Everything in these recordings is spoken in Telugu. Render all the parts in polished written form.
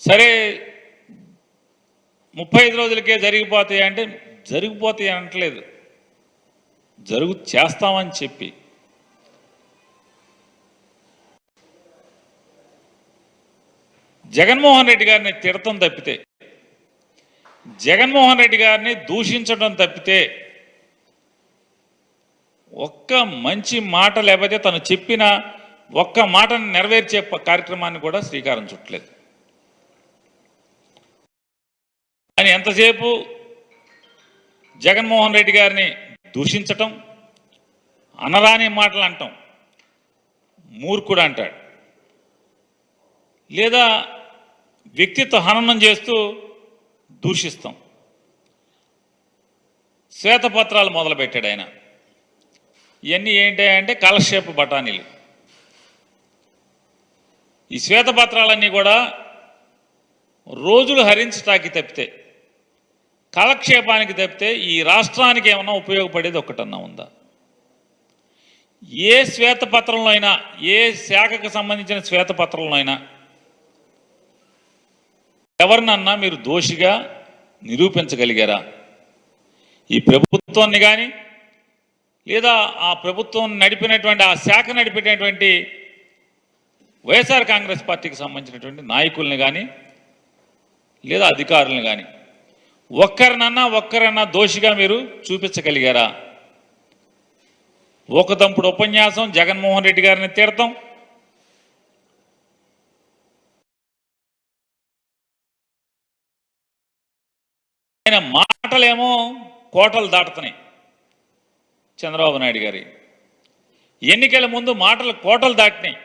సరే 35 రోజులకే జరిగిపోతాయి అంటే జరిగిపోతాయి అనట్లేదు, చేస్తామని చెప్పి జగన్మోహన్ రెడ్డి గారిని తిడతం తప్పితే, జగన్మోహన్ రెడ్డి గారిని దూషించడం తప్పితే ఒక్క మంచి మాట లేకపోతే తను చెప్పిన ఒక్క మాటను నెరవేర్చే కార్యక్రమాన్ని కూడా శ్రీకారం చుట్టలేదు. ఆయన ఎంతసేపు జగన్మోహన్ రెడ్డి గారిని దూషించటం, అనరాని మాటలు అంటాం, మూర్ఖుడు అంటాడు, లేదా వ్యక్తిత్వ హననం చేస్తూ దూషిస్తాం. శ్వేతపత్రాలు మొదలుపెట్టాడు ఆయన. ఇవన్నీ ఏంటంటే కాలక్షేప బఠానీలు. ఈ శ్వేతపత్రాలన్నీ కూడా రోజులు హరించటానికి తప్పితే, కాలక్షేపానికి తప్పితే ఈ రాష్ట్రానికి ఏమన్నా ఉపయోగపడేది ఒక్కటన్నా ఉందా? ఏ శ్వేతపత్రంలో అయినా, ఏ శాఖకు సంబంధించిన శ్వేతపత్రంలో అయినా ఎవరినన్నా మీరు దోషిగా నిరూపించగలిగారా? ఈ ప్రభుత్వాన్ని కానీ, లేదా ఆ ప్రభుత్వం నడిపినటువంటి, ఆ శాఖ నడిపినటువంటి వైఎస్ఆర్ కాంగ్రెస్ పార్టీకి సంబంధించినటువంటి నాయకుల్ని కానీ, లేదా అధికారులను కానీ ఒక్కరన్నా దోషిగా మీరు చూపించగలిగారా? ఒక తంపుడు ఉపన్యాసం జగన్మోహన్ రెడ్డి గారిని తిడతాం, ఆయన మాటలేమో కోటలు దాటుతున్నాయి. చంద్రబాబు నాయుడు గారి ఎన్నికల ముందు మాటలు కోటలు దాటినాయి,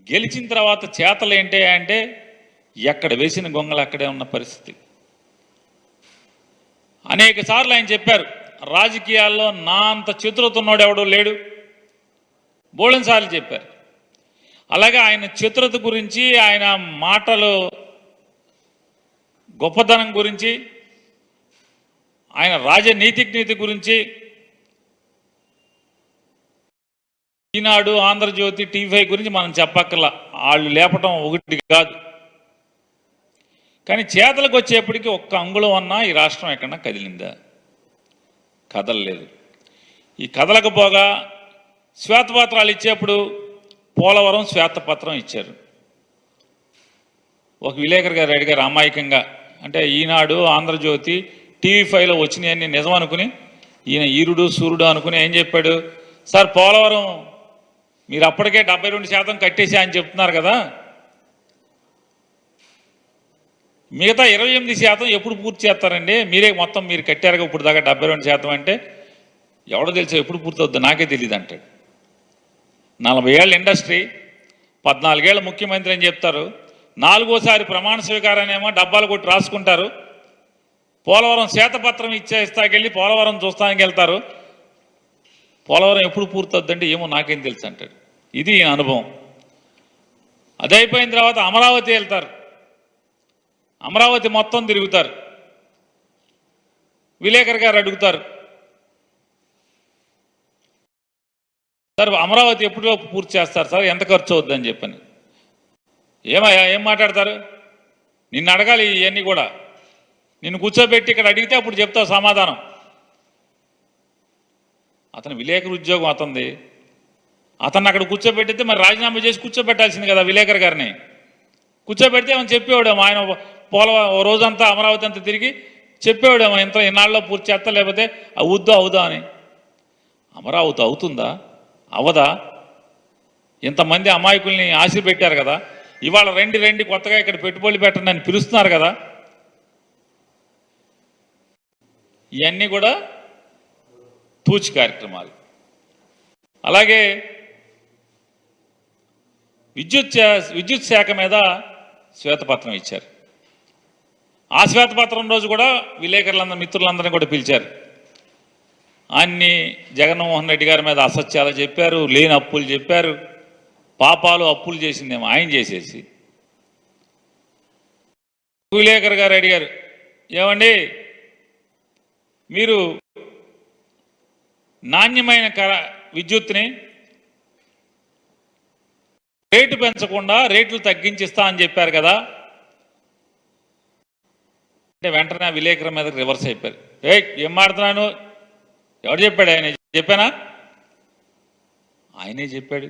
గెలిచిన తర్వాత చేతలు ఏంటి అంటే ఎక్కడ వేసిన గొంగలు అక్కడే ఉన్న పరిస్థితి. అనేక సార్లు ఆయన చెప్పారు, రాజకీయాల్లో నా అంత చతురతన్నోడు ఎవడో లేడు, బోళెన్ సార్లు చెప్పారు. అలాగే ఆయన చతురత గురించి, ఆయన మాటలు గొప్పతనం గురించి, ఆయన రాజనీతి గురించి ఈనాడు, ఆంధ్రజ్యోతి, టీవీ5 గురించి మనం చెప్పక్కర్లా, వాళ్ళు లేపటం ఒకటి కాదు. కానీ చేతలకు వచ్చేప్పటికీ ఒక్క అంగుళం అన్నా ఈ రాష్ట్రం ఎక్కడన్నా కదిలిందా? కదలలేదు. ఈ కదలకపోగా శ్వేతపత్రాలు ఇచ్చేప్పుడు పోలవరం శ్వేతపత్రం ఇచ్చారు. ఒక విలేకరు గారు అడిగారు అమాయకంగా, అంటే ఈనాడు, ఆంధ్రజ్యోతి, టీవీ5లో వచ్చినాయన్నీ నిజం అనుకుని ఈయన ఈరుడు సూర్యుడు అనుకుని ఏం చెప్పాడు, సార్ పోలవరం మీరు అప్పటికే 72% కట్టేసా అని చెప్తున్నారు కదా, మిగతా 28% ఎప్పుడు పూర్తి చేస్తారండి? మీరే మొత్తం మీరు కట్టారుగా ఇప్పుడు దాకా 72% అంటే ఎవడో తెలుసా ఎప్పుడు పూర్తి అవుద్దో నాకే తెలియదు అంటాడు. 40 ఏళ్ళ ఇండస్ట్రీ, 14 ఏళ్ళ ముఖ్యమంత్రి అని చెప్తారు, 4వ ప్రమాణ స్వీకారాన్నేమో డబ్బాలు కొట్టి రాసుకుంటారు, పోలవరం శ్వేతపత్రం ఇస్తాకెళ్ళి పోలవరం చూస్తానికి వెళ్తారు, పోలవరం ఎప్పుడు పూర్తవుద్దంటే ఏమో నాకేం తెలుసు అంటాడు. ఇది అనుభవం. అది అయిపోయిన తర్వాత అమరావతి వెళ్తారు, అమరావతి మొత్తం తిరుగుతారు. విలేకరు గారు అడుగుతారు, సార్ అమరావతి ఎప్పుడు పూర్తి చేస్తారు సార్, ఎంత ఖర్చు అవుద్దని చెప్పని. ఏం మాట్లాడతారు? నిన్ను అడగాలి ఇవన్నీ కూడా, నిన్ను కూర్చోబెట్టి ఇక్కడ అడిగితే అప్పుడు చెప్తావు సమాధానం. అతను విలేకరు ఉద్యోగం అతనిది, అతన్ని అక్కడ కూర్చోబెట్టితే మరి రాజీనామా చేసి కూర్చోబెట్టాల్సింది కదా విలేకరు గారిని. కూర్చోబెడితే ఏమని చెప్పేవాడేమో, ఆయన పోలవరం రోజంతా అమరావతి అంతా తిరిగి చెప్పేవాడేమో ఇన్నాళ్ళలో పూర్తి చేస్తా, లేకపోతే అవుదా అని. అమరావతి అవుతుందా అవదా? ఇంతమంది అమాయకుల్ని ఆశ పెట్టారు కదా, ఇవాళ రండి కొత్తగా ఇక్కడ పెట్టుబడులు పెట్టండి అని పిలుస్తున్నారు కదా. ఇవన్నీ కూడా తూచి కార్యక్రమాలు. అలాగే విద్యుత్ శాఖ మీద శ్వేతపత్రం ఇచ్చారు. ఆ శ్వేతపత్రం రోజు కూడా విలేకరులందరూ, మిత్రులందరినీ కూడా పిలిచారు. అన్ని జగన్మోహన్ రెడ్డి గారి మీద అసత్యాలు చెప్పారు, లేని అప్పులు చెప్పారు, పాపాలు అప్పులు చేసిందేమో ఆయన చేసేసి. విలేకరు గారు అడిగారు, ఏమండి మీరు నాణ్యమైన విద్యుత్ని రేటు పెంచకుండా రేట్లు తగ్గించిస్తా అని చెప్పారు కదా, అంటే వెంటనే విలేకరుల మీద రివర్స్ అయిపోయారు. ఏం మాడుతున్నాను, ఎవరు చెప్పాడు? ఆయన చెప్పానా? ఆయనే చెప్పాడు.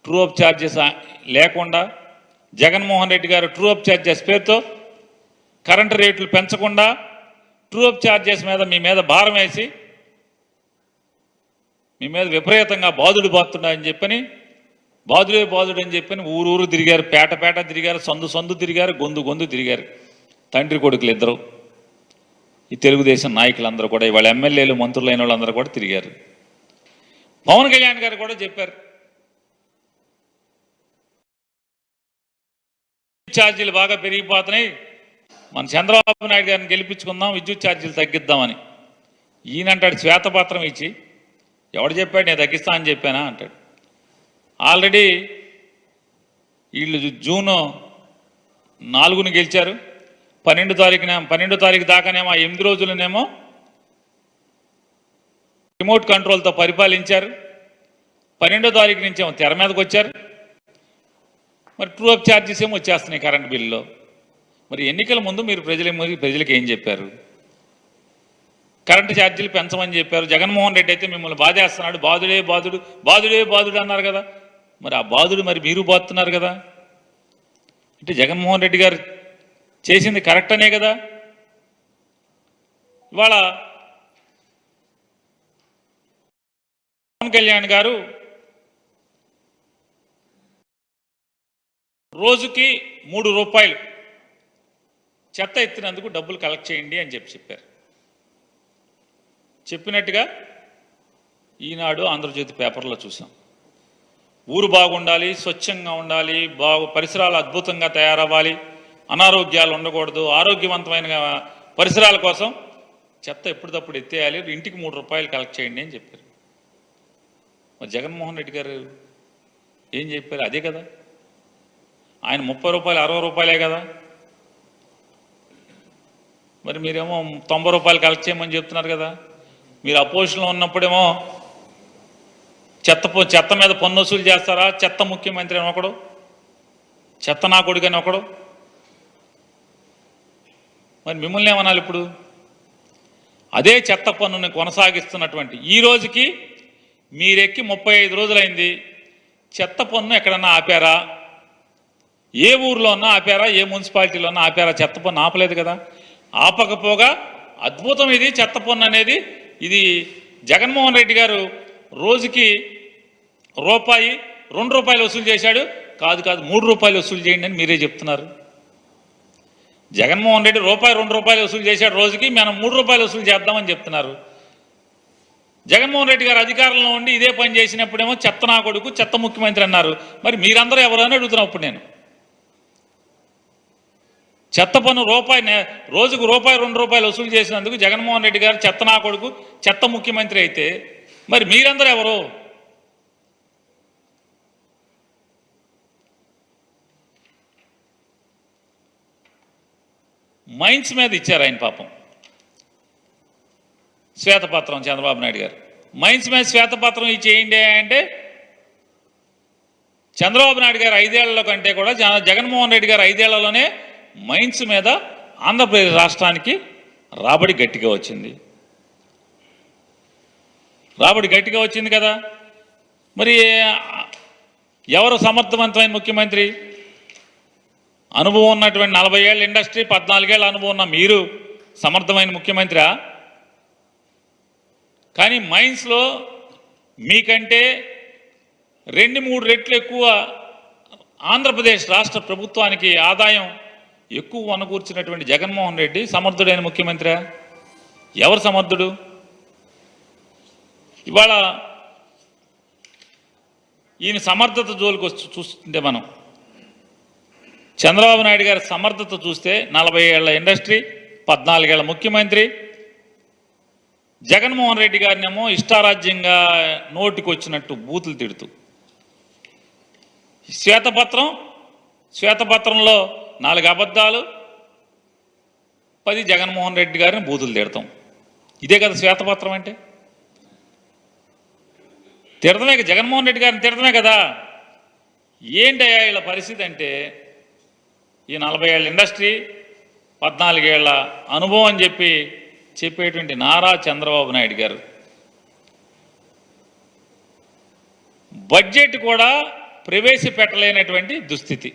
ట్రూ అప్ ఛార్జెస్ లేకుండా జగన్మోహన్ రెడ్డి గారు ట్రూ అప్ ఛార్జెస్ పేరుతో కరెంటు రేట్లు పెంచకుండా ట్రూ అప్ ఛార్జెస్ మీద మీ మీద భారం వేసి మీ మీద విపరీతంగా బాధుడు బాతున్నాయని చెప్పని బాధుడు అని చెప్పని ఊరు తిరిగారు, పేట తిరిగారు, సందు తిరిగారు, గొంతు తిరిగారు. తండ్రి కొడుకులు ఇద్దరు, ఈ తెలుగుదేశం నాయకులందరూ కూడా, ఇవాళ ఎమ్మెల్యేలు మంత్రులైన వాళ్ళందరూ కూడా తిరిగారు. పవన్ కళ్యాణ్ గారు కూడా చెప్పారు, ఛార్జీలు బాగా పెరిగిపోతున్నాయి, మన చంద్రబాబు నాయుడు గారిని గెలిపించుకుందాం, విద్యుత్ ఛార్జీలు తగ్గిద్దామని. ఈయనంటాడు శ్వేతపత్రం ఇచ్చి, ఎవడు చెప్పాడు నేను తగ్గిస్తా అని చెప్పానా అంటాడు. ఆల్రెడీ వీళ్ళు జూన్ 4న గెలిచారు, 12 తారీఖు దాకానేమో 8 రోజులనేమో రిమోట్ కంట్రోల్తో పరిపాలించారు. 12వ తారీఖు నుంచేమో తెర మీదకి వచ్చారు. మరి ట్రూ అప్ ఛార్జెస్ ఏమో వచ్చేస్తున్నాయి కరెంట్ బిల్లులో. మరి ఎన్నికల ముందు మీరు ప్రజలకు ఏం చెప్పారు? కరెంటు ఛార్జీలు పెంచమని చెప్పారు. జగన్మోహన్ రెడ్డి అయితే మిమ్మల్ని బాధేస్తున్నాడు, బాధుడే అన్నారు కదా. మరి ఆ బాధుడు మరి మీరు బాధుతున్నారు కదా. అంటే జగన్మోహన్ రెడ్డి గారు చేసింది కరెక్ట్ అనే కదా. ఇవాళ పవన్ కళ్యాణ్ గారు రోజుకి 3 రూపాయలు చెత్త ఎత్తినందుకు డబ్బులు కలెక్ట్ చేయండి అని చెప్పారు. చెప్పినట్టుగా ఈనాడు, ఆంధ్రజ్యోతి పేపర్లో చూసాం. ఊరు బాగుండాలి, స్వచ్ఛంగా ఉండాలి, పరిసరాలు అద్భుతంగా తయారవ్వాలి, అనారోగ్యాలు ఉండకూడదు, ఆరోగ్యవంతమైన పరిసరాల కోసం చెత్త ఎప్పటికప్పుడు ఎత్తేయాలి, ఇంటికి 3 రూపాయలు కలెక్ట్ చేయండి అని చెప్పారు. మరి జగన్మోహన్ రెడ్డి గారు ఏం చెప్పారు? అదే కదా. ఆయన 30 రూపాయలు 60 రూపాయలే కదా. మరి మీరేమో 90 రూపాయలు కలెక్ట్ చేయమని చెప్తున్నారు కదా. మీరు అపోజిషన్లో ఉన్నప్పుడేమో చెత్త మీద పన్ను వసూలు చేస్తారా? చెత్త ముఖ్యమంత్రి అని ఒకడు, చెత్త నా కొడుకు అని ఒకడు. మరి మిమ్మల్ని ఏమనాలి ఇప్పుడు? అదే చెత్త పన్నుని కొనసాగిస్తున్నటువంటి ఈ రోజుకి మీరెక్కి 35 రోజులైంది. చెత్త పన్ను ఎక్కడన్నా ఆపారా? ఏ ఊర్లో ఉన్నా ఆపారా? ఏ మున్సిపాలిటీలో ఉన్నా ఆపారా? చెత్త పన్ను ఆపలేదు కదా. ఆపకపోగా అద్భుతం ఇది చెత్త పన్ను అనేది. ఇది జగన్మోహన్ రెడ్డి గారు రోజుకి రూపాయి 2 రూపాయలు వసూలు చేశాడు. కాదు 3 రూపాయలు వసూలు చేయండి అని మీరే చెప్తున్నారు. జగన్మోహన్ రెడ్డి రూపాయి 2 రూపాయలు వసూలు చేశాడు రోజుకి, మనం 3 రూపాయలు వసూలు చేద్దామని చెప్తున్నారు. జగన్మోహన్ రెడ్డి గారు అధికారంలో ఉండి ఇదే పని చేసినప్పుడేమో చెత్త నా కొడుకు, చెత్త ముఖ్యమంత్రి అన్నారు. మరి మీరందరూ ఎవరు అని అడుగుతున్నప్పుడు నేను చెత్త పన్ను రోజుకు రూపాయి 2 రూపాయలు వసూలు చేసినందుకు జగన్మోహన్ రెడ్డి గారు చెత్త నా కొడుకు, చెత్త ముఖ్యమంత్రి అయితే మరి మీరందరూ ఎవరు? మైన్స్ మీద ఇచ్చారు ఆయన పాపం శ్వేతపత్రం. చంద్రబాబు నాయుడు గారు మైన్స్ మీద శ్వేతపత్రం ఇచ్చేయండి అంటే చంద్రబాబు నాయుడు గారు 5 ఏళ్లలో కంటే కూడా జగన్మోహన్ రెడ్డి గారు 5 ఏళ్లలోనే మైన్స్ మీద ఆంధ్రప్రదేశ్ రాష్ట్రానికి రాబడి గట్టిగా వచ్చింది కదా. మరి ఎవరు సమర్థవంతమైన ముఖ్యమంత్రి? అనుభవం ఉన్నటువంటి 40 ఏళ్ళ ఇండస్ట్రీ, 14 ఏళ్ళ అనుభవం ఉన్న మీరు సమర్థమైన ముఖ్యమంత్రి. కానీ మైన్స్లో మీకంటే 2-3 రెట్లు ఎక్కువ ఆంధ్రప్రదేశ్ రాష్ట్ర ప్రభుత్వానికి ఆదాయం ఎక్కువ వనకూర్చినటువంటి జగన్మోహన్ రెడ్డి సమర్థుడైన ముఖ్యమంత్రి. ఎవరు సమర్థుడు? ఇవాళ ఈయన సమర్థత జోలికి చూస్తుంటే మనం చంద్రబాబు నాయుడు గారి సమర్థత చూస్తే 40 ఏళ్ల ఇండస్ట్రీ, 14 ఏళ్ల ముఖ్యమంత్రి. జగన్మోహన్ రెడ్డి గారినేమో ఇష్టారాజ్యంగా నోటికి వచ్చినట్టు బూతులు తిడుతూ, శ్వేతపత్రంలో 4 అబద్ధాలు, 10 జగన్మోహన్ రెడ్డి గారిని బూతులు తిడతాం. ఇదే కదా శ్వేతపత్రం అంటే. తిడతమే, జగన్మోహన్ రెడ్డి గారిని తిడతమే కదా. ఏంటయ్యా ఇలా పరిస్థితి అంటే, ఈ 40 ఏళ్ళ ఇండస్ట్రీ, 14 ఏళ్ల అనుభవం అని చెప్పేటువంటి నారా చంద్రబాబు నాయుడు గారు బడ్జెట్ కూడా ప్రవేశపెట్టలేనటువంటి దుస్థితి.